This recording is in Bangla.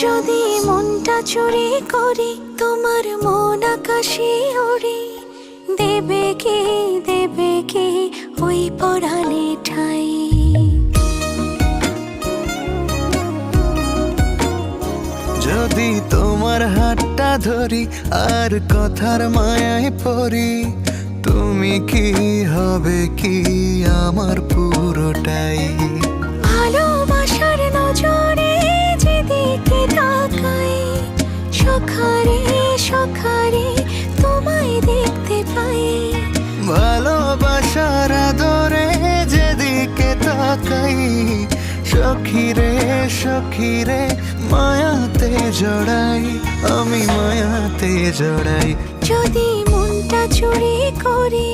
যদি মনটা চুরি করি তোমার মন আকাশে ওড়ে, দেবে কি ওই পরাণে ঠাই। যদি তোমার হাতটা ধরি আর কথার মায়ায় পড়ি, তুমি কি হবে কি আমার পুরোটাই। ভালোবাসার নজরে যেদিকে তাকাই, সখারে সখারে তোমায় দেখতে পাই। ভালোবাসার আদরে যেদিকে তাকাই, সখিরে সখিরে মায়াতে জড়াই, আমি মায়াতে জড়াই। যদি মনটা চুরি করি